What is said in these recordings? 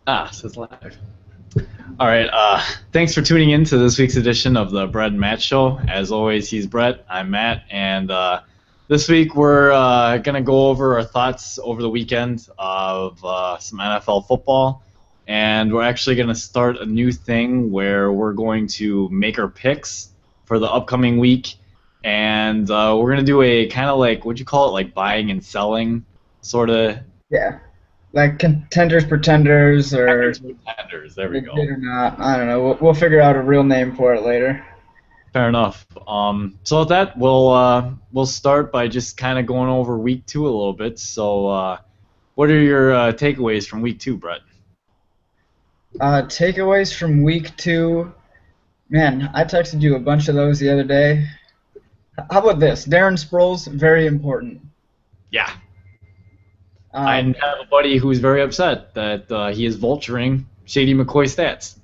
So it's live. All right. Thanks for tuning in to this week's edition of the Brett and Matt Show. As always, he's Brett, I'm Matt, and this week we're gonna go over our thoughts over the weekend of some NFL football, and we're actually gonna start a new thing where we're going to make our picks for the upcoming week, and we're gonna do a kind of like what'd you call it, like buying and selling sort of. Yeah, like contenders, pretenders, or Contenders. There we go. legit or not. I don't know. We'll figure out a real name for it later. Fair enough. So with that, we'll start by just kind of going over week two a little bit. So, what are your takeaways from week two, Brett? Takeaways from week two. Man, I texted you a bunch of those the other day. How about this? Darren Sproles, very important. Yeah, I Um, have a buddy who's very upset that he is vulturing Shady McCoy stats.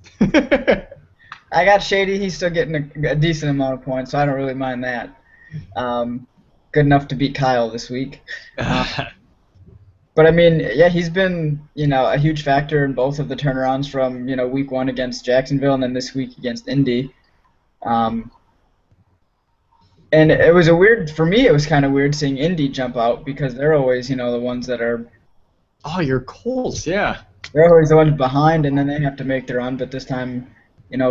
I got Shady. He's still getting a decent amount of points, so I don't really mind that. Good enough to beat Kyle this week. But I mean, yeah, he's been, a huge factor in both of the turnarounds from, week one against Jacksonville and then this week against Indy. Um, and it was for me, it was kind of weird seeing Indy jump out because they're always, the ones that are, Oh, your Colts, yeah. they're always the ones behind and then they have to make their run. But this time,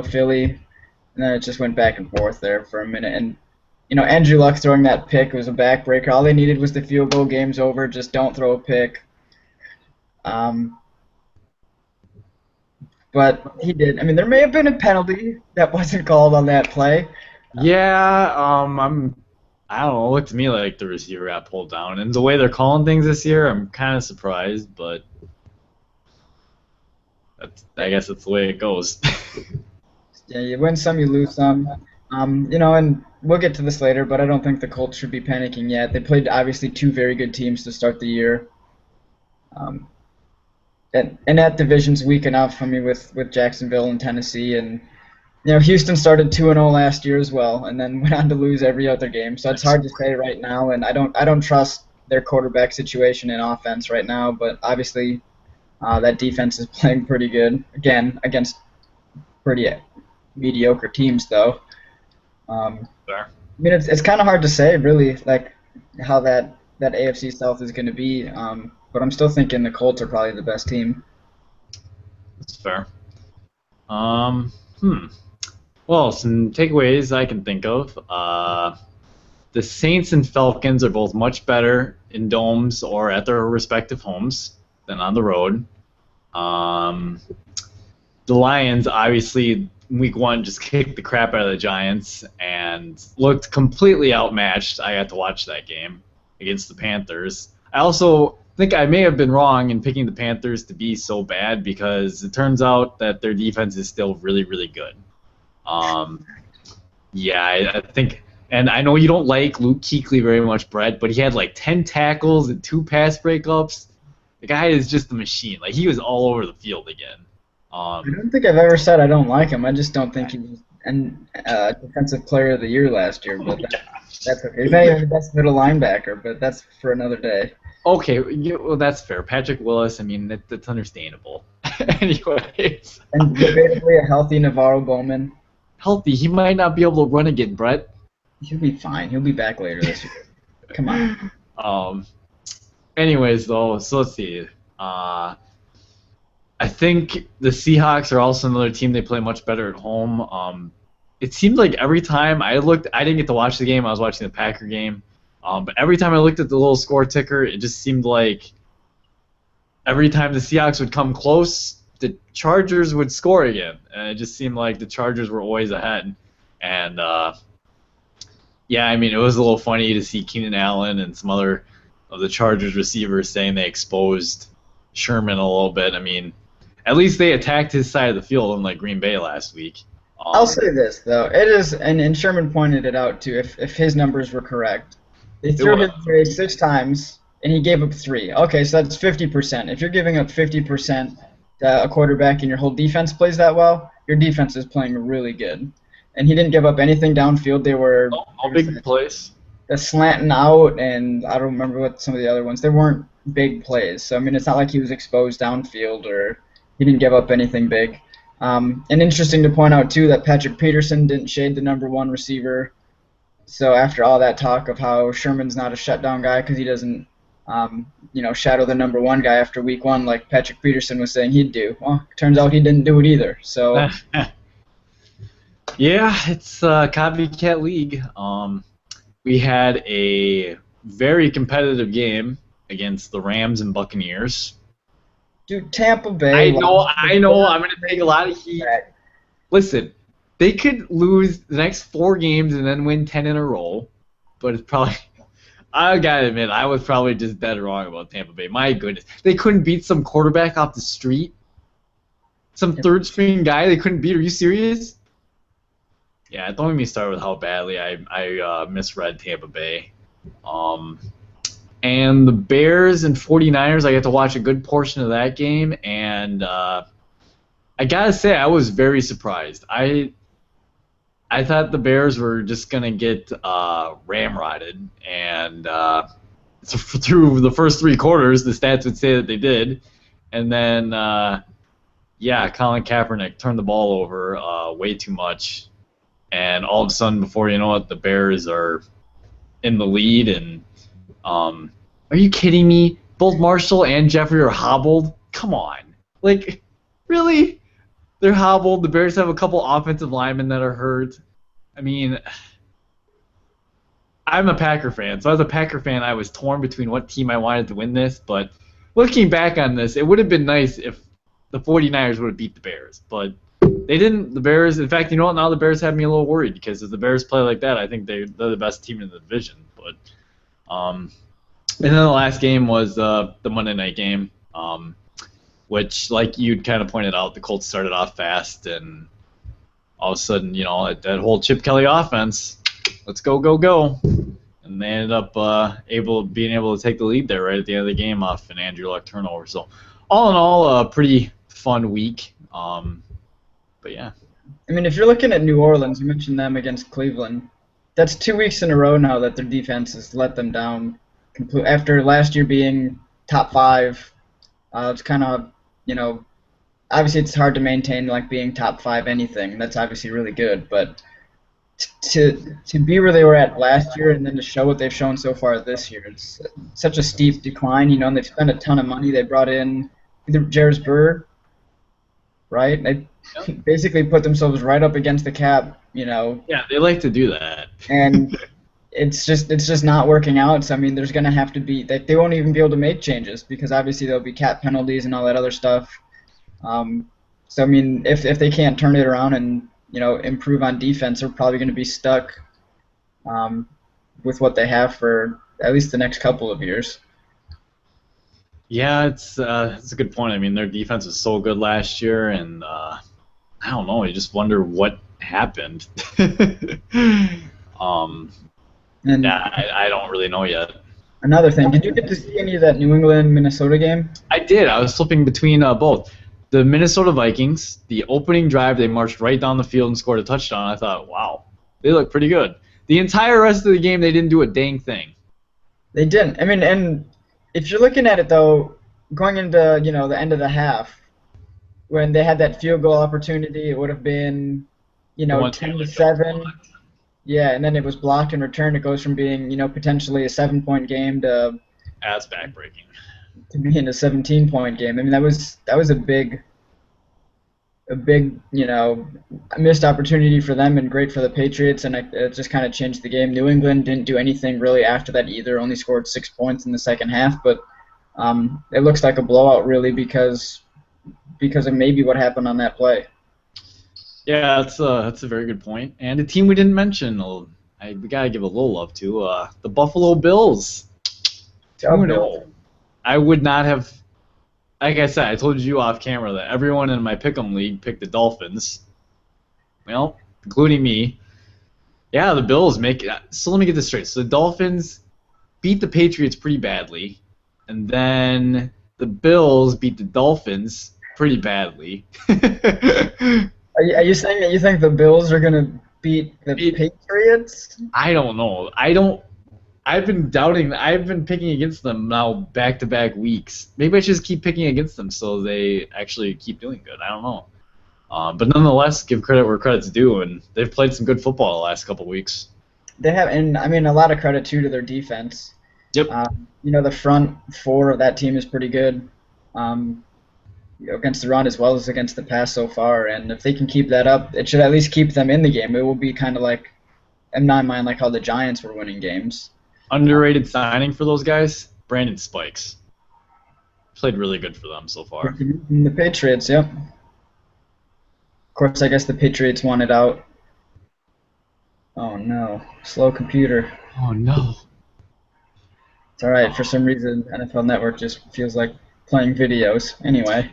Philly, and then it just went back and forth there for a minute. And, Andrew Luck throwing that pick was a backbreaker. All they needed was the field goal. Game's over. Just don't throw a pick. Um, but he did. I mean, there may have been a penalty that wasn't called on that play. Yeah, I don't know. It looked to me like the receiver got pulled down, and the way they're calling things this year, I'm kind of surprised, but I guess that's the way it goes. Yeah, you win some, you lose some. And we'll get to this later, but I don't think the Colts should be panicking yet. They played obviously two very good teams to start the year. Um, and that division's weak enough. I mean, with Jacksonville and Tennessee, and Houston started 2-0 last year as well, and then went on to lose every other game. So it's hard to say right now, and I don't trust their quarterback situation and offense right now. But obviously, that defense is playing pretty good again against pretty mediocre teams, though. Fair. I mean, it's kind of hard to say, really, like how that AFC South is going to be. But I'm still thinking the Colts are probably the best team. That's fair. Hmm. Well, some takeaways I can think of. The Saints and Falcons are both much better in domes or at their respective homes than on the road. Um, the Lions, obviously, week one just kicked the crap out of the Giants and looked completely outmatched. I got to watch that game against the Panthers. I also think I may have been wrong in picking the Panthers to be so bad because it turns out that their defense is still really, really good. Um, yeah, I think, and I know you don't like Luke Kuechly very much, Brett, but he had like 10 tackles and 2 pass breakups. The guy is just a machine. Like, he was all over the field again. I don't think I've ever said I don't like him. I just don't think he was an Defensive Player of the Year last year. But that's okay. He's not even the best middle linebacker, but that's for another day. Okay, well, that's fair. Patrick Willis, I mean, that's understandable. Anyways. And debatably a healthy Navarro Bowman. Healthy. He might not be able to run again, Brett. He'll be fine. He'll be back later this year. Come on. Anyways, though, so let's see. I think the Seahawks are also another team. They play much better at home. It seemed like every time I looked, I didn't get to watch the game. I was watching the Packer game. But every time I looked at the little score ticker, it just seemed like every time the Seahawks would come close, the Chargers would score again. And it just seemed like the Chargers were always ahead. And, yeah, I mean, it was a little funny to see Keenan Allen and some other of the Chargers receivers saying they exposed Sherman a little bit. I mean, at least they attacked his side of the field, unlike Green Bay last week. I'll say this, though. It is, and Sherman pointed it out, too, if his numbers were correct. They threw his way 6 times, and he gave up 3. Okay, so that's 50%. If you're giving up 50% to a quarterback and your whole defense plays that well, your defense is playing really good. And he didn't give up anything downfield. They were no big plays. Slanting out, and I don't remember what some of the other ones. They weren't big plays. So, I mean, it's not like he was exposed downfield or He didn't give up anything big. And interesting to point out too that Patrick Peterson didn't shade the number one receiver. So after all that talk of how Sherman's not a shutdown guy because he doesn't, shadow the number one guy after week one like Patrick Peterson was saying he'd do. Well, turns out he didn't do it either. So yeah, it's a copycat league. We had a very competitive game against the Rams and Buccaneers. dude, Tampa Bay. I know. I'm going to take a lot of heat. Listen, they could lose the next 4 games and then win 10 in a row, but it's probably. I gotta admit, I was probably just dead wrong about Tampa Bay. My goodness, they couldn't beat some quarterback off the street, some third string guy. They couldn't beat. Are you serious? Yeah, don't let me start with how badly I misread Tampa Bay. And the Bears and 49ers, I got to watch a good portion of that game, and I gotta say, I was very surprised. I thought the Bears were just gonna get ramrodded, and so through the first 3 quarters, the stats would say that they did, and then Colin Kaepernick turned the ball over way too much, and all of a sudden, before you know it, the Bears are in the lead, and are you kidding me? Both Marshall and Jeffrey are hobbled? Come on. Like, really? They're hobbled. The Bears have a couple offensive linemen that are hurt. I mean, I'm a Packer fan, so as a Packer fan, I was torn between what team I wanted to win this, but looking back on this, it would have been nice if the 49ers would have beat the Bears, but they didn't. The Bears, in fact, you know what? Now the Bears have me a little worried because if the Bears play like that, I think they're the best team in the division. But and then the last game was the Monday night game, which, like you'd kind of pointed out, the Colts started off fast, and all of a sudden, you know, that whole Chip Kelly offense, let's go, go, go, and they ended up being able to take the lead there right at the end of the game off an Andrew Luck turnover. So all in all, a pretty fun week. But yeah. I mean, if you're looking at New Orleans, you mentioned them against Cleveland. That's 2 weeks in a row now that their defense has let them down. After last year being top 5, it's kind of, obviously it's hard to maintain like being top 5 anything. That's obviously really good, but to be where they were at last year and then to show what they've shown so far this year, it's such a steep decline. And they've spent a ton of money. They brought in either Jairus Byrd, right? They basically put themselves right up against the cap, Yeah, they like to do that. And it's just not working out. So I mean, there's going to have to be they won't even be able to make changes because obviously there'll be cap penalties and all that other stuff. So I mean, if they can't turn it around and improve on defense, they're probably going to be stuck with what they have for at least the next couple of years. Yeah, it's a good point. I mean, their defense was so good last year, and I don't know. You just wonder what happened. I don't really know yet. Another thing, did you get to see any of that New England-Minnesota game? I did. I was flipping between both. The Minnesota Vikings, the opening drive, they marched right down the field and scored a touchdown. I thought, wow, they look pretty good. The entire rest of the game, they didn't do a dang thing. They didn't. I mean, and if you're looking at it, though, going into, the end of the half, when they had that field goal opportunity, it would have been, 10-7. Yeah, and then it was blocked and returned. It goes from being, potentially a 7-point game to that's backbreaking. To being a 17-point game. I mean, that was a big, missed opportunity for them and great for the Patriots, and it just kind of changed the game. New England didn't do anything really after that either. Only scored 6 points in the second half, but it looks like a blowout really because of maybe what happened on that play. Yeah, that's a very good point. And a team we didn't mention, we gotta give a little love to the Buffalo Bills. 2-0. I would not have, like I said, I told you off camera that everyone in my Pick'em League picked the Dolphins. Well, including me. Yeah, the Bills make it. So let me get this straight. So the Dolphins beat the Patriots pretty badly, and then the Bills beat the Dolphins pretty badly. Are you saying that you think the Bills are going to beat the Patriots? I don't know. I've been doubting. I've been picking against them now back-to-back weeks. Maybe I should just keep picking against them so they actually keep doing good. I don't know. But nonetheless, give credit where credit's due, and they've played some good football the last couple weeks. They have, and I mean, a lot of credit too to their defense. Yep. The front four of that team is pretty good against the run as well as against the pass so far. And if they can keep that up, it should at least keep them in the game. It will be kind of like, in my mind, like how the Giants were winning games. Underrated signing for those guys, Brandon Spikes. Played really good for them so far. And the Patriots, yep. Of course, I guess the Patriots wanted out. Oh no, slow computer. Oh no. It's alright, for some reason NFL Network just feels like playing videos. Anyway.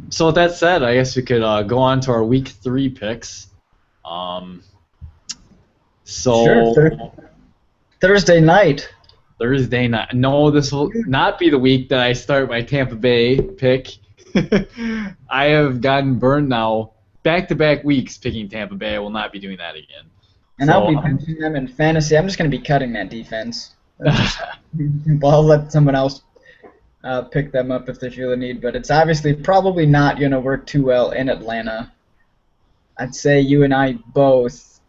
So with that said, I guess we could go on to our week 3 picks. Sure, Thursday night. Thursday night. No, this will not be the week that I start my Tampa Bay pick. I have gotten burned now. Back-to-back weeks picking Tampa Bay. I will not be doing that again. And I'll be benching them in fantasy. I'm just going to be cutting that defense. I'll let someone else pick them up if they feel the need. But it's obviously probably not going to work too well in Atlanta. I'd say you and I both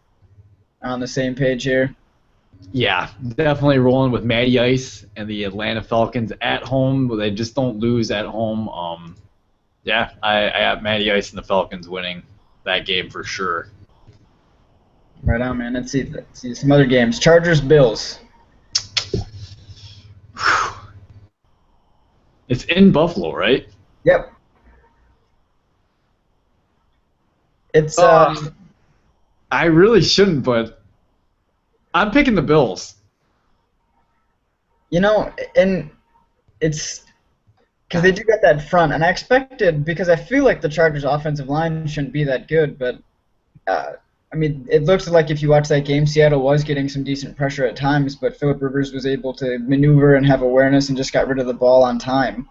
are on the same page here. Yeah, definitely rolling with Matty Ice and the Atlanta Falcons at home. They just don't lose at home. Yeah, I got Matty Ice and the Falcons winning that game for sure. Right on, man. Let's see some other games. Chargers, Bills. It's in Buffalo, right? Yep. It's I really shouldn't, but I'm picking the Bills. And it's because they do get that front, and I expected, because I feel like the Chargers' offensive line shouldn't be that good, but I mean, it looks like if you watch that game, Seattle was getting some decent pressure at times, but Phillip Rivers was able to maneuver and have awareness and just got rid of the ball on time.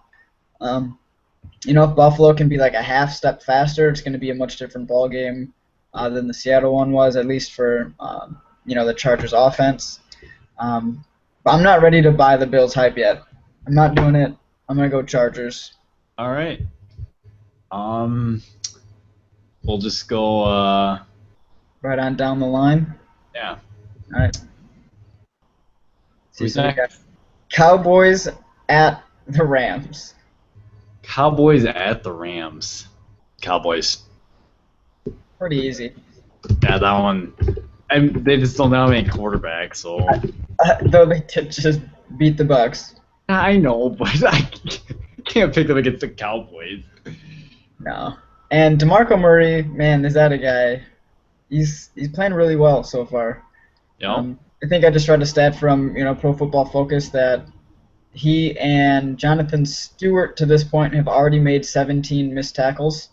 If Buffalo can be like a half step faster, it's going to be a much different ball game than the Seattle one was, at least for the Chargers' offense. But I'm not ready to buy the Bills hype yet. I'm not doing it. I'm going to go Chargers. All right. We'll just go. Right on down the line. Yeah. All right. Who's next? Cowboys at the Rams. Cowboys at the Rams. Cowboys. Pretty easy. Yeah, that one. And they just don't have any quarterback, so. Though they did just beat the Bucks. I know, but I can't pick them against the Cowboys. No. And DeMarco Murray, man, is that a guy? He's playing really well so far. Yeah. I think I just read a stat from Pro Football Focus that he and Jonathan Stewart to this point have already made 17 missed tackles,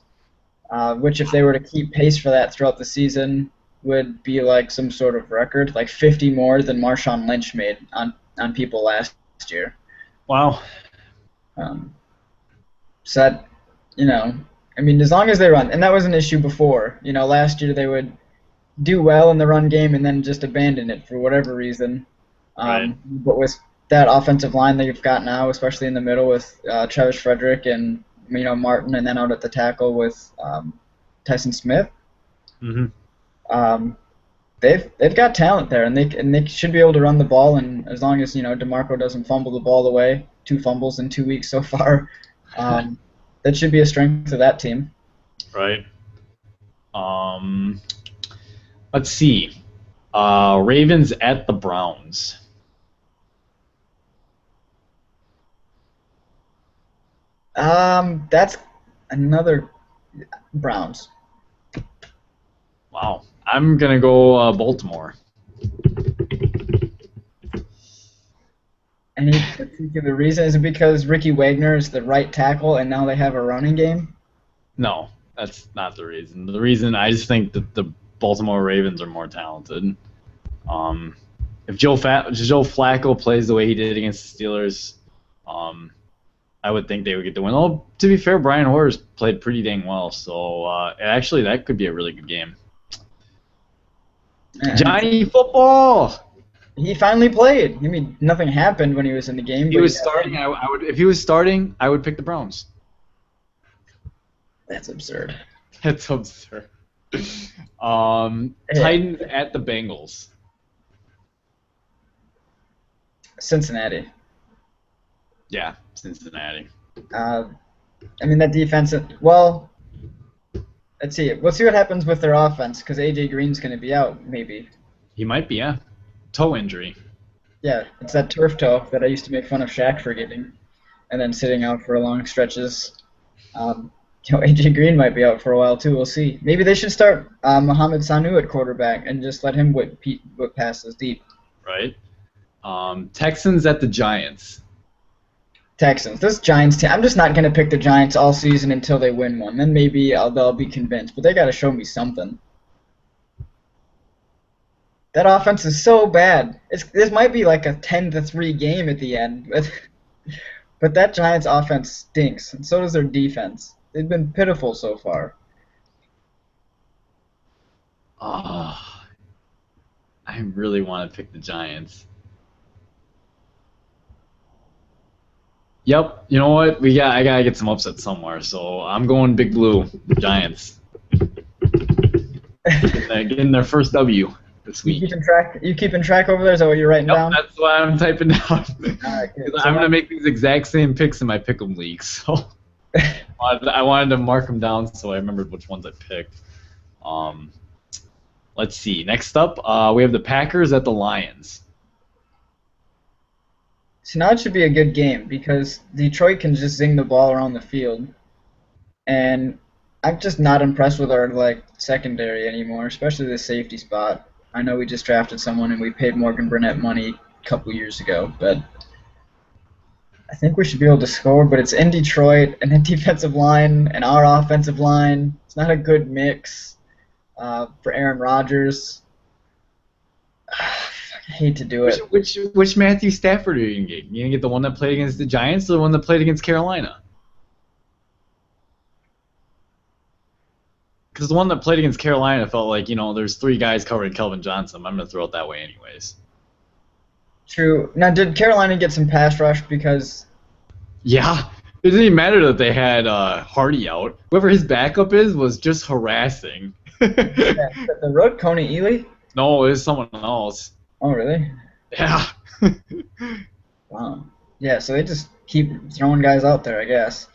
which if they were to keep pace for that throughout the season would be like some sort of record, like 50 more than Marshawn Lynch made on people last year. Wow. So that, I mean, as long as they run, and that was an issue before. Last year they would do well in the run game and then just abandon it for whatever reason. Right. But with that offensive line that you've got now, especially in the middle with Travis Frederick and Martin, and then out at the tackle with Tyson Smith. Mm-hmm. They've got talent there, and they should be able to run the ball. And as long as DeMarco doesn't fumble the ball away, 2 fumbles in 2 weeks so far, that should be a strength of that team. Right. Let's see. Ravens at the Browns. That's another Browns. Wow. I'm going to go Baltimore. Any particular reason? Is it because Ricky Wagner is the right tackle and now they have a running game? No, that's not the reason. The reason, I just think that the Baltimore Ravens are more talented. If Joe Flacco plays the way he did against the Steelers, I would think they would get the win. Oh, to be fair, Brian Hoyer's played pretty dang well, so actually that could be a really good game. Johnny Football. He finally played. I mean, nothing happened when he was in the game. He But was starting. I would if he was starting, I would pick the Browns. That's absurd. That's absurd. Hey. Titans at the Bengals. Cincinnati. Yeah, Cincinnati. I mean, that defense. Well, let's see. We'll see what happens with their offense because AJ Green's going to be out, maybe. He might be, yeah. Toe injury. Yeah, it's that turf toe that I used to make fun of Shaq for getting, and then sitting out for long stretches. AJ Green might be out for a while too. We'll see. Maybe they should start Mohamed Sanu at quarterback and just let him whip passes deep. Right. Texans at the Giants. Texans. This Giants team. I'm just not going to pick the Giants all season until they win one. Then maybe they'll be convinced. But they got to show me something. That offense is so bad. This might be like a 10-3 game at the end. But that Giants offense stinks, and so does their defense. They've been pitiful so far. I really want to pick the Giants. Yep, you know what? I gotta get some upset somewhere, so I'm going Big Blue, Giants. Getting their first W this week. You keeping track over there? Is that what you're writing down? That's why I'm typing down. Alright, good. I'm gonna make these exact same picks in my pick'em league, so I wanted to mark them down so I remembered which ones I picked. Let's see. Next up, we have the Packers at the Lions. So now it should be a good game because Detroit can just zing the ball around the field, and I'm just not impressed with our secondary anymore, especially the safety spot. I know we just drafted someone and we paid Morgan Burnett money a couple years ago, but I think we should be able to score. But it's in Detroit, and the defensive line and our offensive line. It's not a good mix for Aaron Rodgers. I hate to do it. Which Matthew Stafford are you gonna get? You gonna get the one that played against the Giants or the one that played against Carolina? Because the one that played against Carolina felt like, there's three guys covering Kelvin Johnson. I'm gonna throw it that way anyways. True. Now, did Carolina get some pass rush because? Yeah, it didn't even matter that they had Hardy out. Whoever his backup was just harassing. Yeah, the road Coney Ely? No, it was someone else. Oh, really? Yeah. Wow. Yeah, so they just keep throwing guys out there, I guess.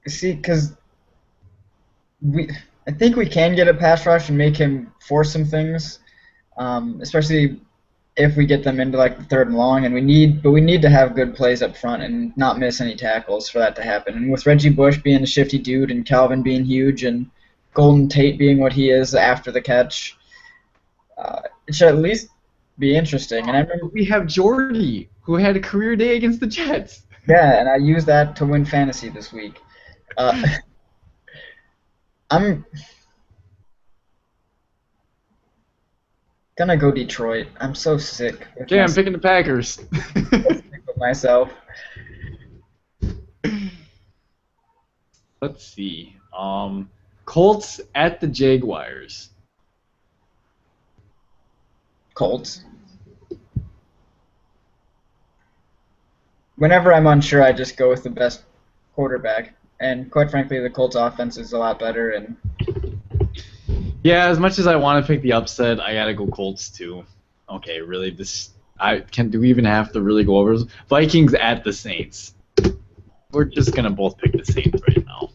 See, because I think we can get a pass rush and make him force some things, especially if we get them into the third and long. And we need to have good plays up front and not miss any tackles for that to happen. And with Reggie Bush being a shifty dude and Calvin being huge and Golden Tate being what he is after the catch. It should at least be interesting. And I remember we have Jordy, who had a career day against the Jets. Yeah, and I used that to win fantasy this week. I'm gonna go Detroit. I'm so sick. Okay, I'm picking the Packers. With myself. Let's see. Colts at the Jaguars. Colts. Whenever I'm unsure, I just go with the best quarterback. And quite frankly, the Colts offense is a lot better. And yeah, as much as I want to pick the upset, I gotta go Colts too. Okay, really, do we even have to really go over this? Vikings at the Saints. We're just gonna both pick the Saints right now.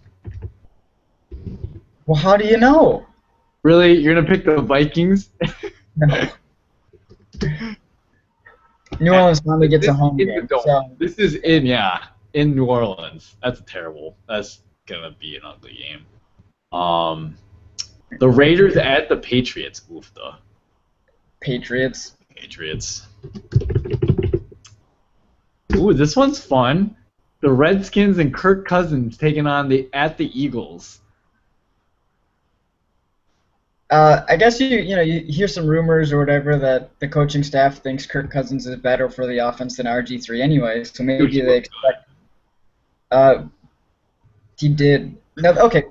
Well, how do you know? Really, you're gonna pick the Vikings? No. New Orleans finally gets a home game. So. This is in New Orleans. That's terrible. That's gonna be an ugly game. The Raiders at the Patriots. Oof, the Patriots. Ooh, this one's fun. The Redskins and Kirk Cousins taking on the Eagles. I guess you hear some rumors or whatever that the coaching staff thinks Kirk Cousins is better for the offense than RG3 anyway, so maybe they expect. He did. No, okay,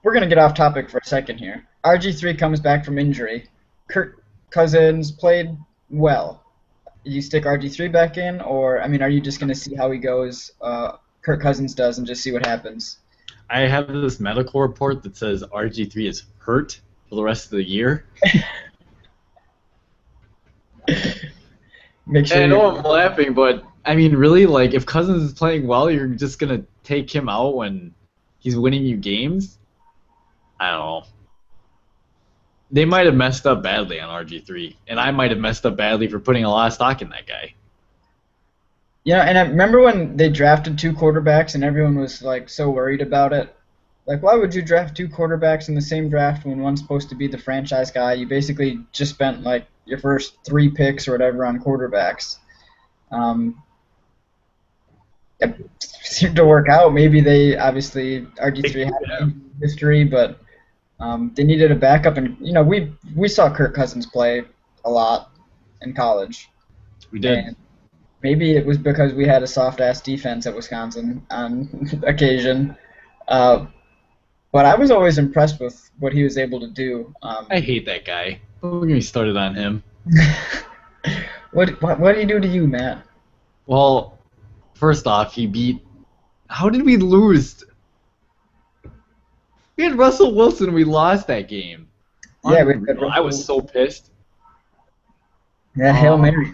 we're gonna get off topic for a second here. RG3 comes back from injury. Kirk Cousins played well. You stick RG3 back in, or I mean, are you just going to see how he goes? Kirk Cousins does, and just see what happens. I have this medical report that says RG3 is hurt for the rest of the year. Make sure. And I know I'm laughing, but I mean, really, like, if Cousins is playing well, you're just gonna take him out when he's winning you games? I don't know. They might have messed up badly on RG3, and I might have messed up badly for putting a lot of stock in that guy. Yeah, and I remember when they drafted 2 quarterbacks, and everyone was like so worried about it. Like, why would you draft 2 quarterbacks in the same draft when one's supposed to be the franchise guy? You basically just spent like your first 3 picks or whatever on quarterbacks. It seemed to work out. Maybe they obviously RG3 had an history, but they needed a backup. And we saw Kirk Cousins play a lot in college. We did. And maybe it was because we had a soft-ass defense at Wisconsin on occasion. But I was always impressed with what he was able to do. I hate that guy. Don't get me started on him. What did he do to you, Matt? Well, first off, he beat... How did we lose? We had Russell Wilson. We lost that game. Yeah, I was so pissed. Yeah, Hail Mary.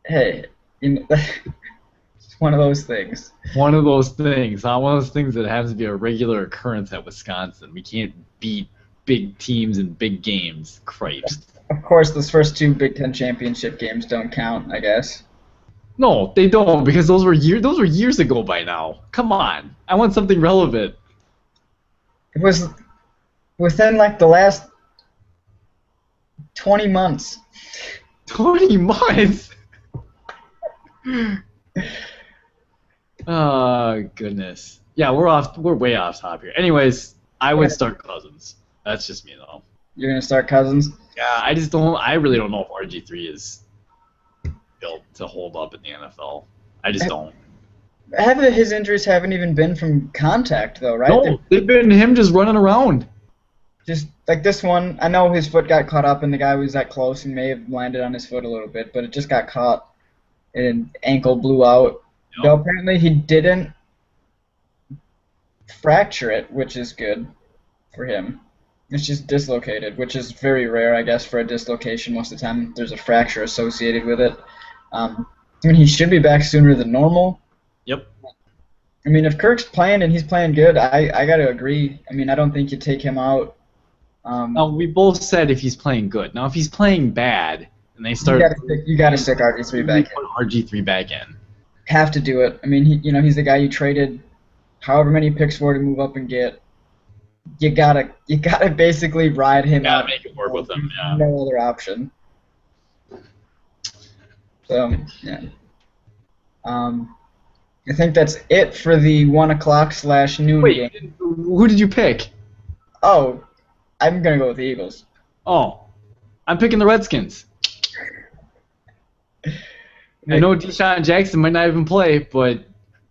Hey, it's one of those things. One of those things. Not one of those things that has to be a regular occurrence at Wisconsin. We can't beat big teams in big games. Christ. Of course, those first 2 Big Ten championship games don't count, I guess. No, they don't, because those were years ago by now. Come on. I want something relevant. It was within like the last 20 months. 20 months? Oh, goodness. Yeah, we're way off top here. Anyways, I would start Cousins. That's just me, though. You're going to start Cousins? Yeah, I really don't know if RG3 is built to hold up in the NFL. I just don't. His injuries haven't even been from contact, though, right? No, they've been him just running around. Just like this one, I know his foot got caught up and the guy was that close and may have landed on his foot a little bit, but it just got caught and ankle blew out. Yep. Though apparently he didn't fracture it, which is good for him. It's just dislocated, which is very rare, I guess, for a dislocation. Most of the time there's a fracture associated with it. I mean, he should be back sooner than normal. Yep. I mean, if Kirk's playing and he's playing good, I got to agree. I mean, I don't think you take him out. Now, we both said if he's playing good. Now, if he's playing bad and they start... You got to stick RG3 back in. Put RG3 back in. Have to do it. I mean, he's the guy you traded however many picks for to move up and get. You gotta basically ride him out. Make it work with him, yeah. No other option. So, yeah. I think that's it for the 1 o'clock/noon game. Wait, who did you pick? Oh, I'm going to go with the Eagles. Oh, I'm picking the Redskins. I know Deshaun Jackson might not even play, but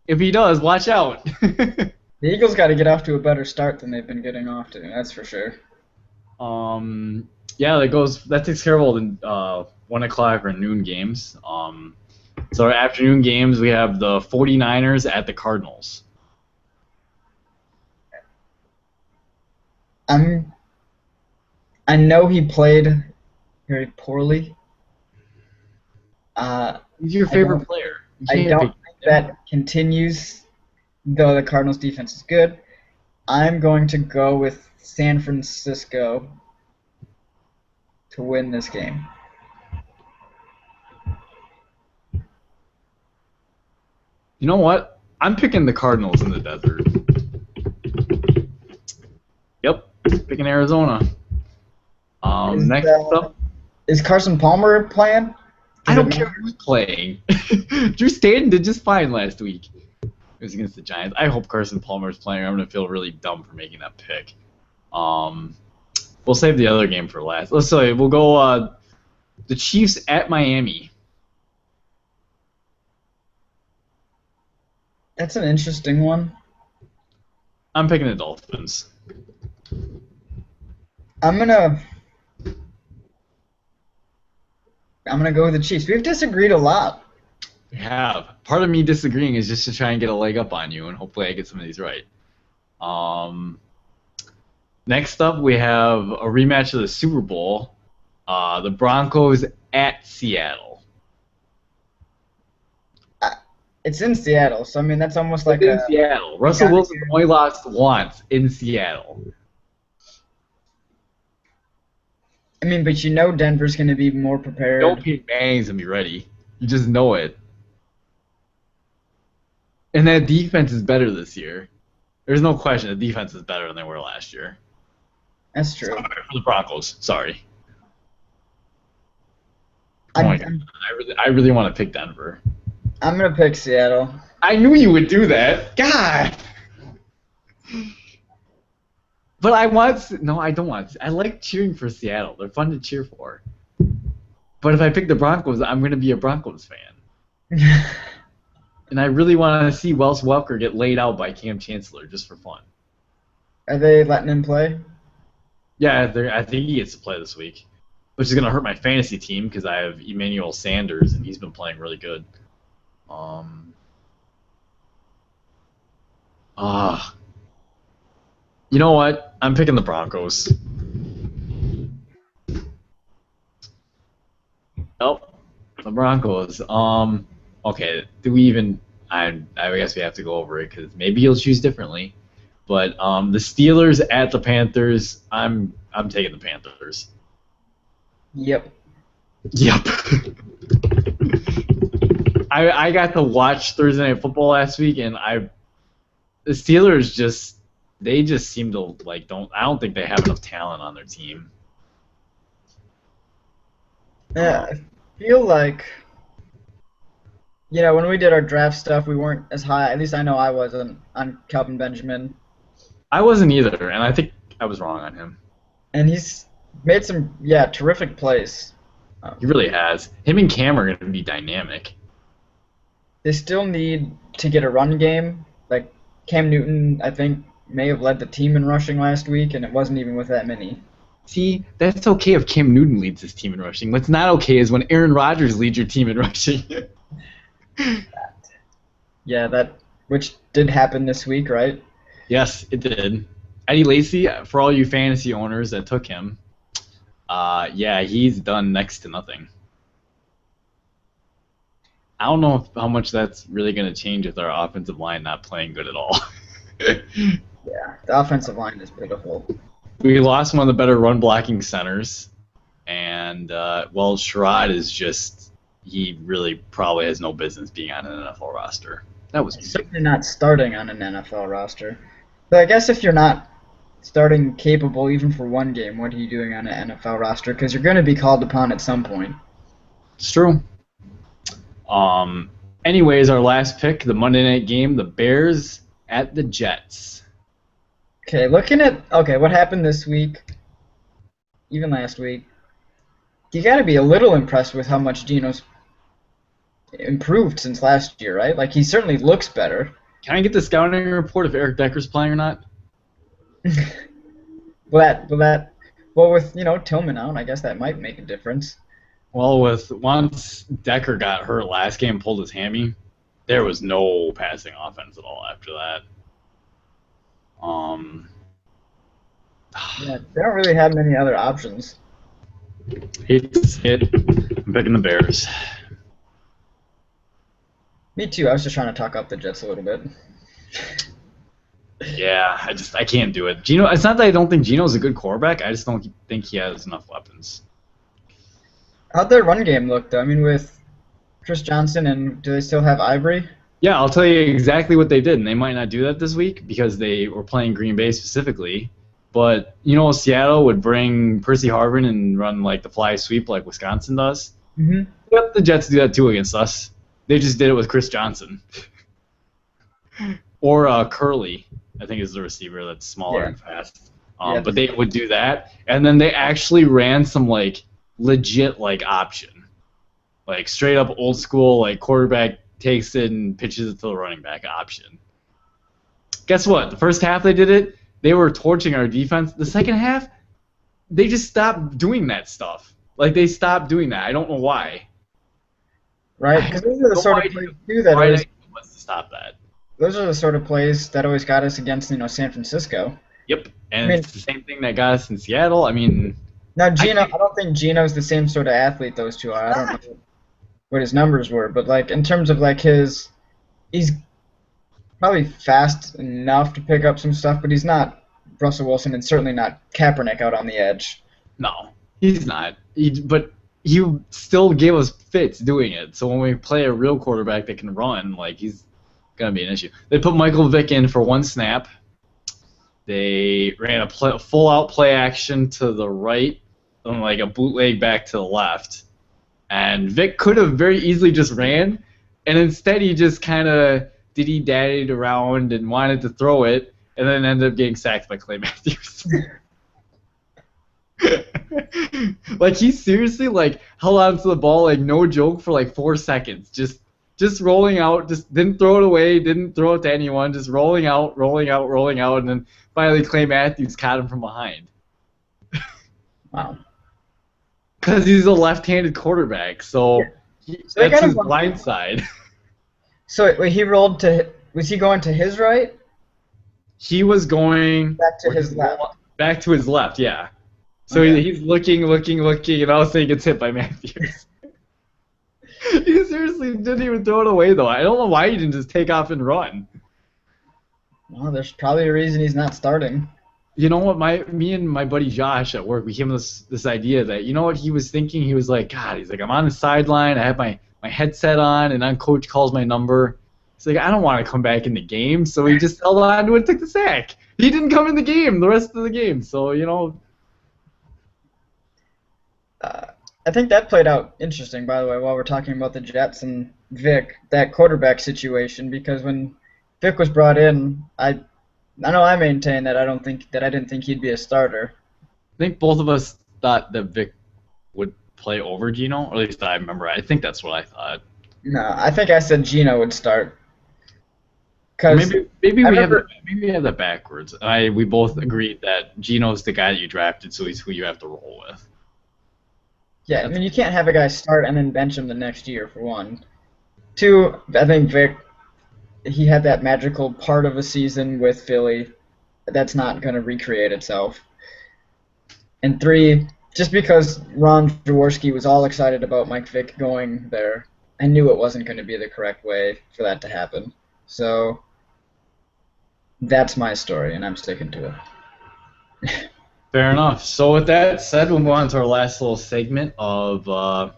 if he does, watch out. The Eagles got to get off to a better start than they've been getting off to, that's for sure. Yeah, that takes care of all the 1 o'clock or noon games. So our afternoon games, we have the 49ers at the Cardinals. I know he played very poorly. He's your favorite player. I don't think that continues, though the Cardinals' defense is good. I'm going to go with San Francisco to win this game. You know what? I'm picking the Cardinals in the desert. Yep, picking Arizona. Next up, is Carson Palmer playing? I don't care who's playing. Drew Stanton did just fine last week. It was against the Giants. I hope Carson Palmer's playing. I'm gonna feel really dumb for making that pick. We'll save the other game for last. Let's say we'll go the Chiefs at Miami. That's an interesting one. I'm picking the Dolphins. I'm gonna I'm gonna go with the Chiefs. We've disagreed a lot. We have. Part of me disagreeing is just to try and get a leg up on you, and hopefully I get some of these right. Um, Next up, we have a rematch of the Super Bowl. The Broncos at Seattle. It's in Seattle, so I mean that's almost like It's in a. Seattle. Russell Wilson only lost once in Seattle. I mean, but you know Denver's going to be more prepared. No Peyton Manning's gonna be ready. You just know it. And that defense is better this year. There's no question the defense is better than they were last year. That's true. Sorry for the Broncos. Sorry. I'm, Oh my God. I really want to pick Denver. I'm going to pick Seattle. I knew you would do that. God. But I don't want. I like cheering for Seattle. They're fun to cheer for. But if I pick the Broncos, I'm going to be a Broncos fan. And I really want to see Wes Welker get laid out by Cam Chancellor just for fun. Are they letting him play? Yeah, I think he gets to play this week, which is going to hurt my fantasy team because I have Emmanuel Sanders, and he's been playing really good. You know what? I'm picking the Broncos. Oh, the Broncos. Okay. Do we even? I guess we have to go over it because maybe you'll choose differently. But the Steelers at the Panthers. I'm taking the Panthers. Yep. Yep. I got to watch Thursday Night Football last week, and the Steelers just seem to I don't think they have enough talent on their team. Yeah, I feel like, when we did our draft stuff, we weren't as high. At least I know I wasn't on Kelvin Benjamin. I wasn't either, and I think I was wrong on him. And he's made some, terrific plays. He really has. Him and Cam are going to be dynamic. They still need to get a run game. Like Cam Newton, I think, may have led the team in rushing last week, and it wasn't even with that many. See, that's okay if Cam Newton leads his team in rushing. What's not okay is when Aaron Rodgers leads your team in rushing. Yeah, which did happen this week, right? Yes, it did. Eddie Lacy, for all you fantasy owners that took him, he's done next to nothing. I don't know how much that's really going to change with our offensive line not playing good at all. Yeah, the offensive line is pitiful. We lost one of the better run-blocking centers, and, Sherrod is he really probably has no business being on an NFL roster. That was certainly not starting on an NFL roster. But I guess if you're not starting capable even for one game, what are you doing on an NFL roster? Because you're going to be called upon at some point. It's true. Anyways, our last pick, the Monday night game, the Bears at the Jets. Okay, what happened this week, even last week, you got to be a little impressed with how much Geno's improved since last year, right? Like, he certainly looks better. Can I get the scouting report if Eric Decker's playing or not? With Tillman out, I guess that might make a difference. Well, once Decker got hurt last game, pulled his hammy, there was no passing offense at all after that. Yeah, they don't really have many other options. Hate to see it. I'm picking the Bears. Me too. I was just trying to talk up the Jets a little bit. Yeah, I can't do it. Geno, it's not that I don't think Geno's a good quarterback. I just don't think he has enough weapons. How'd their run game look, though? I mean, with Chris Johnson, and do they still have Ivory? Yeah, I'll tell you exactly what they did, and they might not do that this week because they were playing Green Bay specifically. But, Seattle would bring Percy Harvin and run, the fly sweep like Wisconsin does. Mm-hmm. Yep, the Jets do that too against us. They just did it with Chris Johnson. Or Curley, I think is the receiver that's smaller and fast. But they would do that, and then they actually ran some, legit option, straight up old school quarterback takes it and pitches it to the running back option. Guess what? The first half they did it, they were torching our defense. The second half, they just stopped doing that stuff. Like they stopped doing that. I don't know why. Right? Because those are the sort of plays too that always. Was to stop that. Those are the sort of plays that always got us against San Francisco. Yep, and it's the same thing that got us in Seattle. I mean, now Geno, I don't think Geno's the same sort of athlete those two are. I don't know what his numbers were, but like in terms of like he's probably fast enough to pick up some stuff, but he's not Russell Wilson and certainly not Kaepernick out on the edge. No, he's not. But he still gave us fits doing it. So when we play a real quarterback that can run, like he's gonna be an issue. They put Michael Vick in for one snap. They ran a full-out play action to the right, and like a bootleg back to the left. And Vic could have very easily just ran, and instead he just kind of diddy-daddied around and wanted to throw it, and then ended up getting sacked by Clay Matthews. Like he seriously like held on to the ball like no joke for like 4 seconds, just rolling out, just didn't throw it away, didn't throw it to anyone, just rolling out, and then finally Clay Matthews caught him from behind. Wow. Because he's a left-handed quarterback, so that's his blind side. So wait, he rolled to. Was he going to his right? He was going back to his left. Back to his left, yeah. So he's looking, and all of a sudden he gets hit by Matthews. He seriously didn't even throw it away, though. I don't know why he didn't just take off and run. Well, there's probably a reason he's not starting. You know what? Me and my buddy Josh at work, we came with this idea that, you know what he was thinking? He was like, God, he's like, I'm on the sideline, I have my headset on, and then coach calls my number. He's like, I don't want to come back in the game, so he just held on to it and took the sack. He didn't come in the game the rest of the game, so, you know. I think that played out interesting, by the way, while we're talking about the Jets and Vic, that quarterback situation, because when Vic was brought in, I know I maintain that I didn't think he'd be a starter. I think both of us thought that Vic would play over Geno, or at least I remember. I think that's what I thought. No, I think I said Geno would start. Maybe we have that backwards. We both agreed that Geno's the guy that you drafted, so he's who you have to roll with. Yeah, I mean, you can't have a guy start and then bench him the next year, for one. Two, I think Vic, he had that magical part of a season with Philly that's not going to recreate itself. And three, just because Ron Jaworski was all excited about Mike Vick going there, I knew it wasn't going to be the correct way for that to happen. So that's my story, and I'm sticking to it. Fair enough. So with that said, we'll move on to our last little segment of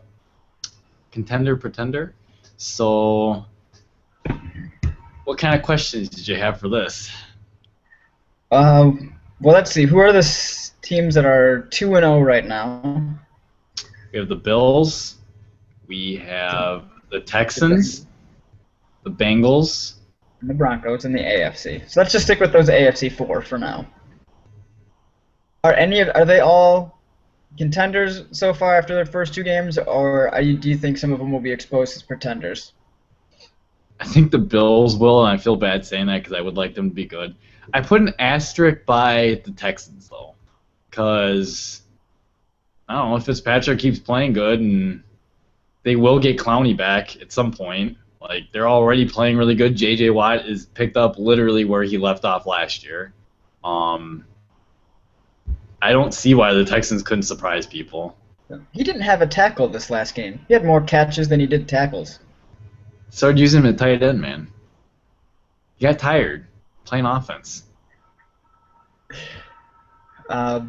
Contender Pretender. So what kind of questions did you have for this? Well, let's see. Who are the teams that are 2-0 right now? We have the Bills. We have the Texans, the Bengals, and the Broncos in the AFC. So let's just stick with those AFC 4 for now. Are they all contenders so far after their first 2 games, or do you think some of them will be exposed as pretenders? I think the Bills will, and I feel bad saying that because I would like them to be good. I put an asterisk by the Texans, though, because I don't know if Fitzpatrick keeps playing good, and they will get Clowney back at some point. Like, they're already playing really good. J.J. Watt is picked up literally where he left off last year. I don't see why the Texans couldn't surprise people. He didn't have a tackle this last game. He had more catches than he did tackles. Started using him at tight end, man. He got tired playing offense. Yeah,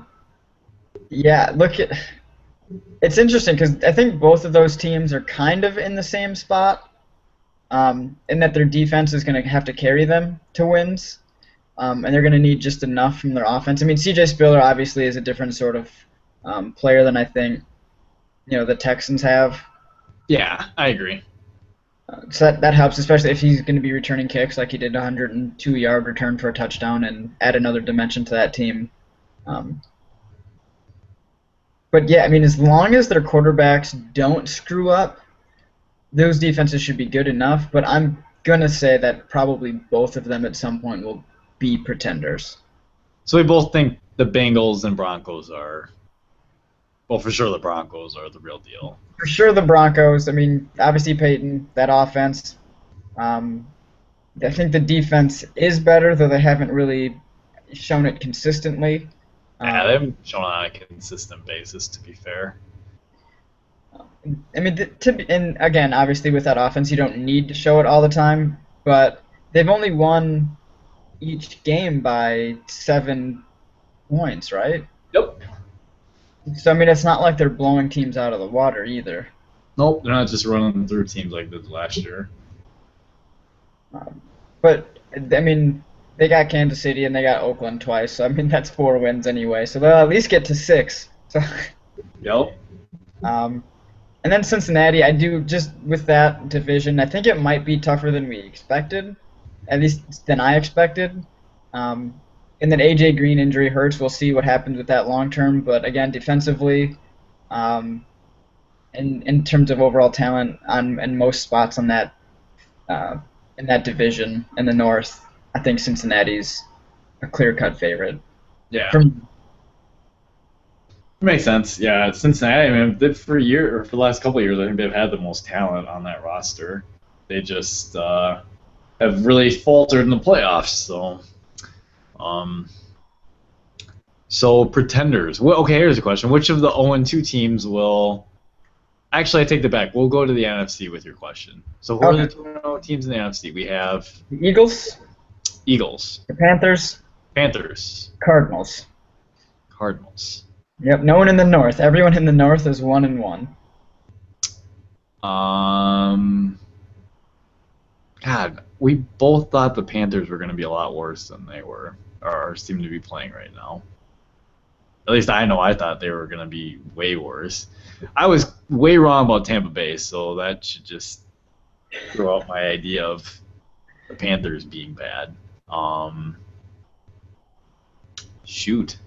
it's interesting because I think both of those teams are kind of in the same spot, in that their defense is going to have to carry them to wins. And they're going to need just enough from their offense. I mean, C.J. Spiller obviously is a different sort of player than I think the Texans have. Yeah, I agree. So that helps, especially if he's going to be returning kicks like he did a 102-yard return for a touchdown and add another dimension to that team. But yeah, I mean, as long as their quarterbacks don't screw up, those defenses should be good enough. But I'm going to say that probably both of them at some point will be pretenders. So we both think the Bengals and Broncos are Well, for sure the Broncos are the real deal. For sure, the Broncos. I mean, obviously Peyton, that offense. Um, I think the defense is better, though they haven't really shown it consistently. Yeah, they Um, haven't shown on a consistent basis, to be fair. I mean, and again, obviously with that offense, you don't need to show it all the time, but they've only won each game by 7 points, right? Yep. So I mean, it's not like they're blowing teams out of the water either. Nope, they're not just running through teams like they did last year. But I mean, they got Kansas City and they got Oakland twice, so I mean that's 4 wins anyway. So they'll at least get to 6. So, Yep. um, and then Cincinnati, I do just with that division, I think it might be tougher than we expected, at least than I expected. And then AJ Green injury hurts. We'll see what happens with that long term. But again, defensively, um, in terms of overall talent on in most spots on that uh, in that division in the North, I think Cincinnati's a clear-cut favorite. Yeah. From Makes sense. Yeah, Cincinnati, I mean, for a year or for the last couple of years, I think they've had the most talent on that roster. They just have really faltered in the playoffs. Um, so pretenders. Well, okay, here's a question: which of the 0-2 teams will? Actually, I take that back. We'll go to the NFC with your question. So who are the 2-0 teams in the NFC? We have the Eagles, Eagles, the Panthers, Panthers, Cardinals. Cardinals. Yep, no one in the North. Everyone in the North is 1-1. God, we both thought the Panthers were going to be a lot worse than they were, or seem to be playing right now. At least I know I thought they were going to be way worse. I was way wrong about Tampa Bay, so that should just throw out my idea of the Panthers being bad. Shoot.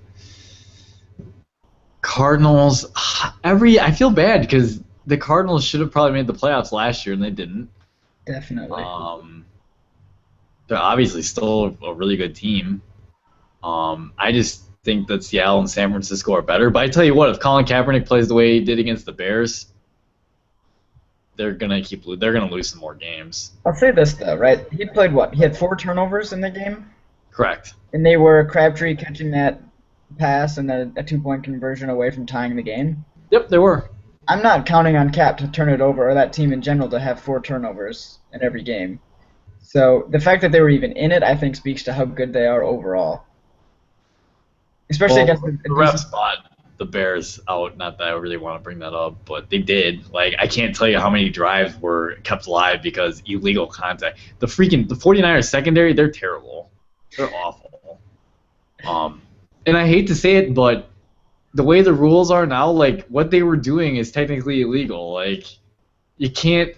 Cardinals. I feel bad because the Cardinals should have probably made the playoffs last year and they didn't. Definitely. They're obviously still a really good team. I just think that Seattle and San Francisco are better. But I tell you what, if Colin Kaepernick plays the way he did against the Bears, they're gonna lose some more games. I'll say this though, right? He played what? He had 4 turnovers in the game, Correct. and they were Crabtree catching that pass and a 2-point conversion away from tying the game. Yep, they were. I'm not counting on Cap to turn it over, or that team in general to have 4 turnovers in every game. So the fact that they were even in it, I think, speaks to how good they are overall. Especially against the ref spot the Bears out. Not that I really want to bring that up, but they did. Like, I can't tell you how many drives were kept alive because illegal contact. The 49ers secondary, they're terrible. They're awful. And I hate to say it, but the way the rules are now, like, what they were doing is technically illegal. Like, you can't.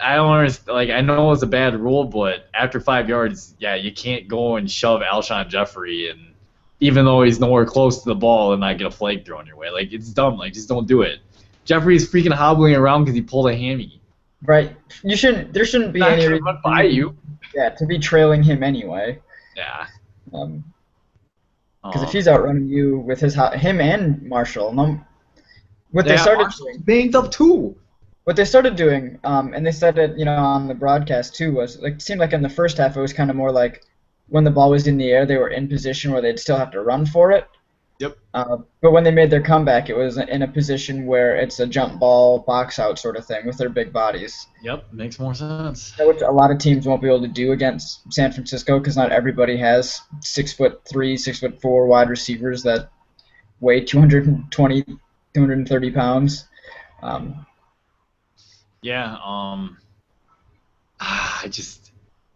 I don't understand. Like, I know it's a bad rule, but after 5 yards, yeah, you can't go and shove Alshon Jeffrey, and even though he's nowhere close to the ball, and not get a flag thrown your way. Like, it's dumb. Like, just don't do it. Jeffrey's freaking hobbling around because he pulled a hammy. Right. There shouldn't be Not any gonna reason run by you. Yeah, to be trailing him anyway. Yeah. Because if he's outrunning you with him and Marshall, what they started doing, banged up too. What they started doing, and they said it, on the broadcast too, was like it seemed like in the first half it was kind of more like when the ball was in the air, they were in position where they'd still have to run for it. Yep. But when they made their comeback, it was in a position where it's a jump ball, box out sort of thing with their big bodies. Yep, makes more sense. Which a lot of teams won't be able to do against San Francisco because not everybody has 6'3", 6'4" wide receivers that weigh 220, 230 pounds.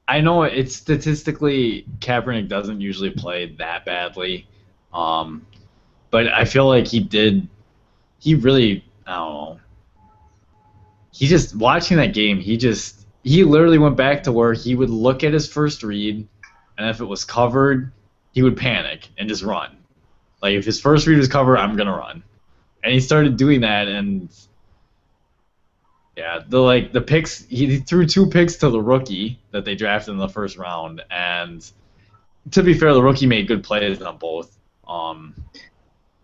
I know it's statistically Kaepernick doesn't usually play that badly, but I feel like he really, I don't know. He just, watching that game, he literally went back to where he would look at his first read, and if it was covered, he would panic and just run. Like, if his first read was covered, I'm going to run. And he started doing that, and yeah, the picks, he threw 2 picks to the rookie that they drafted in the first round, and to be fair, the rookie made good plays on both.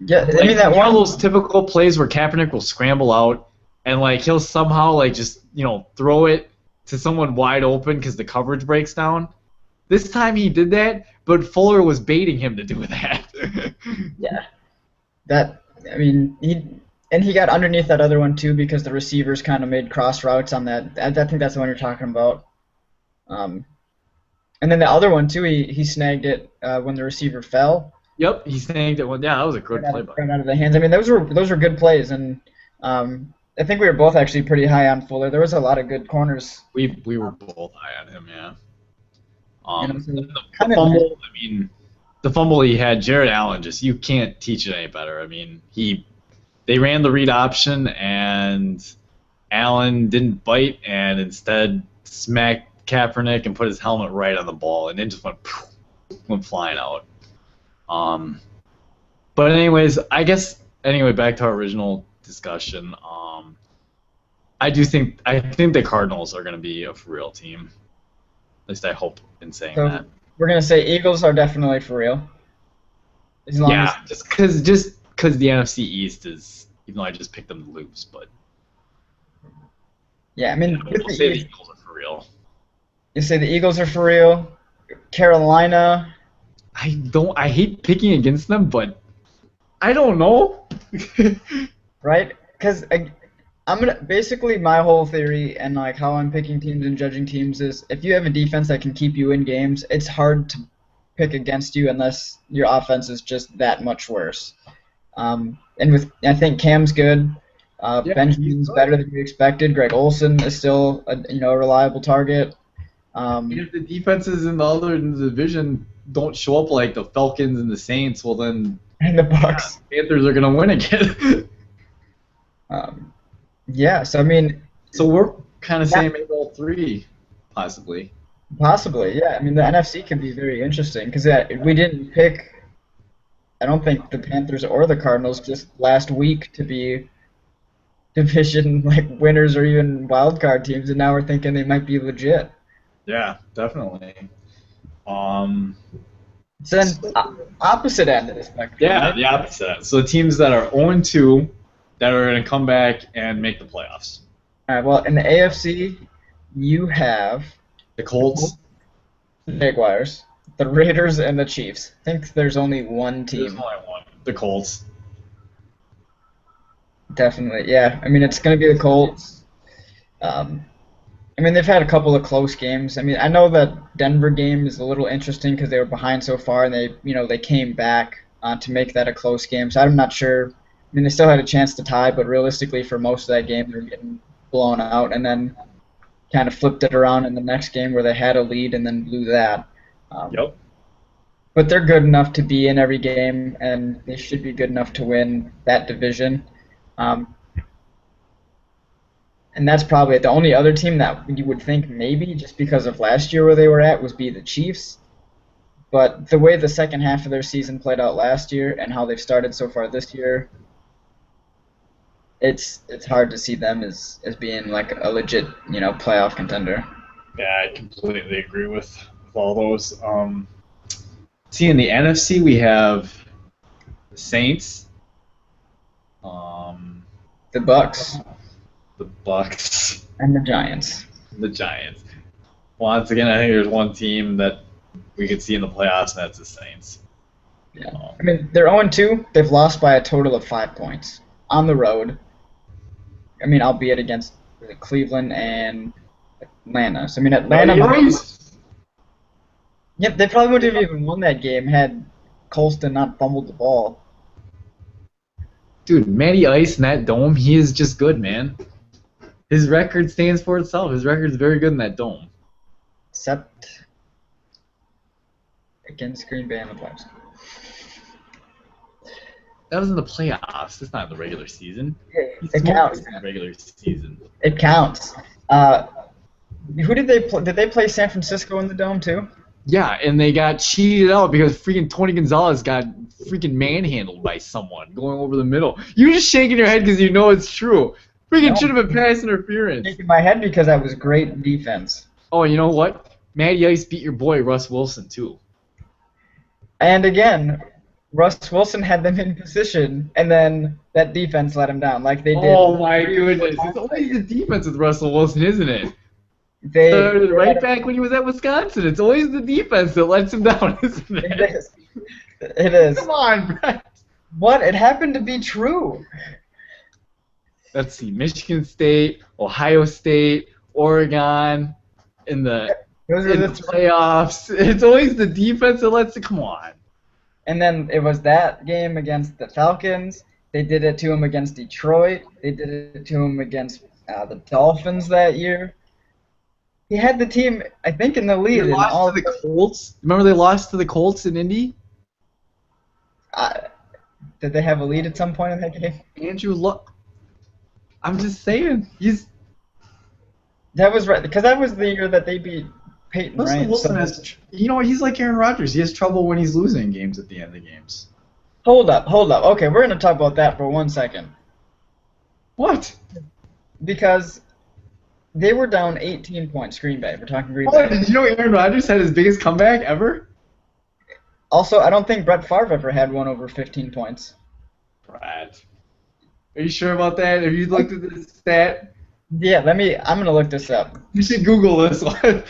Yeah, I Like mean that one of one. those typical plays where Kaepernick will scramble out and like he'll somehow like just throw it to someone wide open because the coverage breaks down. This time he did that, but Fuller was baiting him to do that. Yeah, that. I mean he got underneath that other one too because the receivers kind of made cross routes on that. I think that's the one you're talking about. Um, and then the other one too, he snagged it when the receiver fell. Yep, he snagged it one. Yeah, that was a good play by him. Right out of the hands. I mean, those were good plays, and I think we were both actually pretty high on Fuller. There was a lot of good corners. We were both high on him, yeah. So The kind of fumble. I mean, the fumble he had, Jared Allen. Just you can't teach it any better. I mean, they ran the read option and Allen didn't bite and instead smacked Kaepernick and put his helmet right on the ball and it just went flying out. But anyways, I guess back to our original discussion. I think the Cardinals are going to be a for real team. At least I hope in saying so that. we're gonna say Eagles are definitely for real. As long Yeah, as, just because the NFC East is, even though I just picked them to lose, but yeah, I mean, with we'll the say the East, Eagles are for real. you say the Eagles are for real. Carolina, I hate picking against them, but I don't know. right? Because I'm gonna basically my whole theory and like how I'm picking teams and judging teams is if you have a defense that can keep you in games, it's hard to pick against you unless your offense is just that much worse. And I think Cam's good. Yeah, Benjamin's better than we expected. Greg Olsen is still a reliable target. if the defenses in the other division don't show up like the Falcons and the Saints, well then And the Bucks. Panthers are gonna win again. Yeah, so I mean, So we're kind of saying maybe all three, possibly. possibly, yeah. I mean, the NFC could be very interesting because we didn't pick. I don't think the Panthers or the Cardinals just last week to be division like winners or even wild card teams, and now we're thinking they might be legit. Yeah, definitely. It's then opposite end of the spectrum. Yeah, Right? the opposite. So the teams that are 0-2 that are going to come back and make the playoffs. All right. Well, in the AFC, you have The Colts. the Jaguars, the Raiders, and the Chiefs. I think there's only one There's team. only one. The Colts. Definitely, yeah. I mean, it's going to be the Colts. I mean, they've had a couple of close games. I mean, I know that Denver game is a little interesting because they were behind so far, and they came back to make that a close game. So I'm not sure. I mean, they still had a chance to tie, but realistically, for most of that game, they were getting blown out, and then kind of flipped it around in the next game where they had a lead and then blew that. Yep. But they're good enough to be in every game, and they should be good enough to win that division. And that's probably the only other team that you would think maybe, just because of last year where they were at, would be the Chiefs. But the way the second half of their season played out last year and how they've started so far this year, it's hard to see them as being like a legit playoff contender. Yeah, I completely agree with all those. See, in the NFC, we have the Saints, The Bucks the Bucks, and the Giants. the Giants. Once again, I think there's one team that we could see in the playoffs, and that's the Saints. Yeah. I mean, they're 0-2. They've lost by a total of 5 points on the road. I mean, albeit against Cleveland and Atlanta. So I mean, Atlanta. Yep, they probably wouldn't have even won that game had Colston not fumbled the ball. Dude, Matty Ice in that dome, he is just good, man. His record stands for itself. His record's very good in that dome. Except against Green Bay in the playoffs. That was in the playoffs. That's not in the regular season. It counts. In the regular season. It counts. Who did they play? Did they play San Francisco in the dome too? Yeah, and they got cheated out because freaking Tony Gonzalez got freaking manhandled by someone going over the middle. You're just shaking your head because you know it's true. Freaking should have been pass interference. Shaking my head because that was great defense. Oh, you know what? Matty Ice beat your boy Russ Wilson too. And again, Russ Wilson had them in position, and then that defense let him down, like they did Oh my 3 or 4 goodness! It's times that always the game. defense with Russell Wilson, isn't it? They Started had right him. back when he was at Wisconsin. It's always the defense that lets him down, isn't It it? is. It is. Come on, Brett. What? It happened to be true. Let's see: Michigan State, Ohio State, Oregon, in the Those were in the the three. playoffs. It's always the defense that lets it. Come on. And then it was that game against the Falcons. They did it to him against Detroit. They did it to him against the Dolphins that year. He had the team, I think, in the They lead in lost all to of the those. Colts. Remember they lost to the Colts in Indy? Uh, did they have a lead at some point in that game? Andrew Luck. I'm just saying. He's That was right, because that was the year that they beat Peyton, Russell right? Wilson has. You know, he's like Aaron Rodgers. He has trouble when he's losing games at the end of the games. Hold up, hold up. Okay, we're going to talk about that for 1 second. What? Because they were down 18 points, Green Bay. We're talking Green Oh, Bay. did you know Aaron Rodgers had his biggest comeback ever? Also, I don't think Brett Favre ever had one over 15 points. Brad. Are you sure about that? Have you looked at this stat? Yeah, I'm going to look this up. You should Google this one.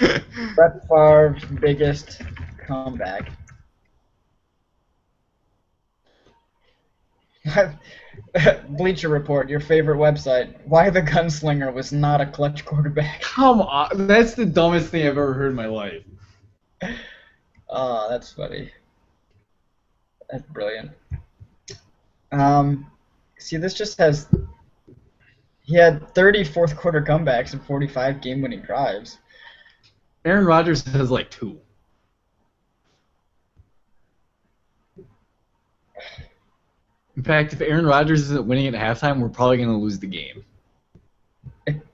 Brett Favre's biggest comeback. Bleacher Report, your favorite website. Why the Gunslinger was not a clutch quarterback. Come on. That's the dumbest thing I've ever heard in my life. Oh, that's funny. That's brilliant. See, this just has. He had 30 fourth quarter comebacks and 45 game winning drives. Aaron Rodgers has like 2. In fact, if Aaron Rodgers isn't winning at halftime, we're probably going to lose the game.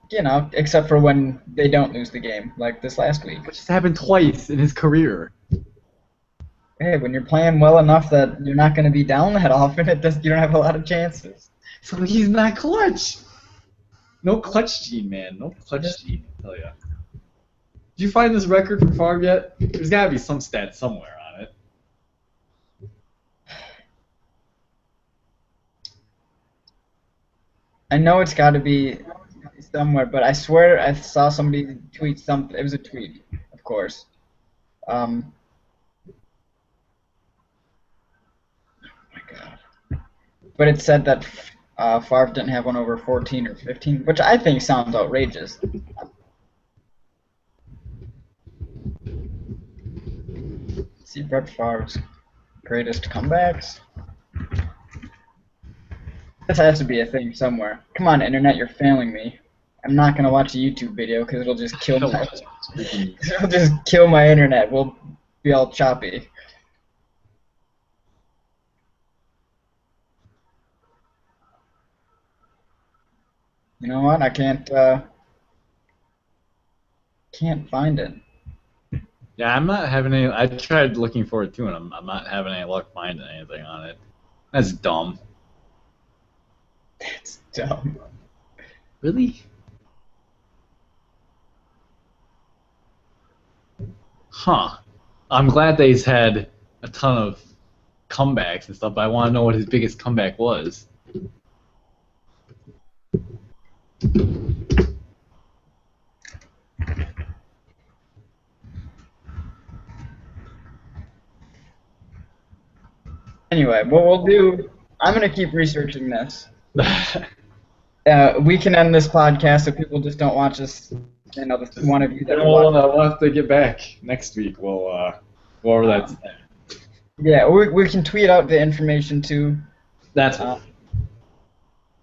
You know, except for when they don't lose the game, like this last week. Which has happened twice in his career. Hey, when you're playing well enough that you're not going to be down that often, you don't have a lot of chances. So he's not clutch. No clutch gene, man. No clutch gene, I tell ya. Did you find this record for Favre yet? There's got to be some stat somewhere on it. I know it's got to be somewhere, but I swear I saw somebody tweet something. It was a tweet, of course. Oh my God. But it said that Favre didn't have one over 14 or 15, which I think sounds outrageous. Let's see Brett Favre's greatest comebacks. This has to be a thing somewhere. Come on, internet, you're failing me. I'm not gonna watch a YouTube video because it'll just kill my. It'll just kill my internet. We'll be all choppy. You know what? I can't find it. Yeah, I'm not having any. I tried looking for it too, and I'm not having any luck finding anything on it. That's dumb. That's dumb. Really? Huh. I'm glad that he's had a ton of comebacks and stuff, but I want to know what his biggest comeback was. Anyway, what we'll do, I'm gonna keep researching this. We can end this podcast so people just don't watch us. You know, the one of you that We'll watch. have to get back next week. We'll go over that. Yeah, we can tweet out the information too. That's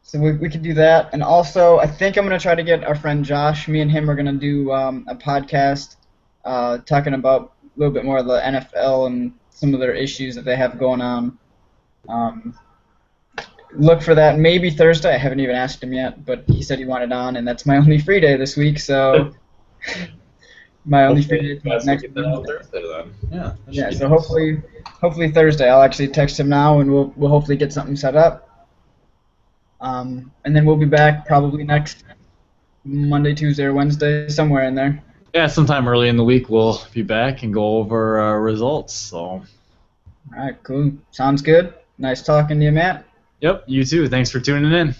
So we could do that. And also, I think I'm going to try to get our friend Josh. Me and him are going to do a podcast talking about a little bit more of the NFL and some of their issues that they have going on. Look for that maybe Thursday. I haven't even asked him yet, but he said he wanted on, and that's my only free day this week, so my only free day is next week. Thursday then. Yeah. Yeah, so hopefully Thursday. I'll actually text him now, and we'll hopefully get something set up. And then we'll be back probably next Monday, Tuesday, or Wednesday, somewhere in there. Yeah, sometime early in the week we'll be back and go over our results. So. All right, cool. Sounds good. Nice talking to you, Matt. Yep, you too. Thanks for tuning in.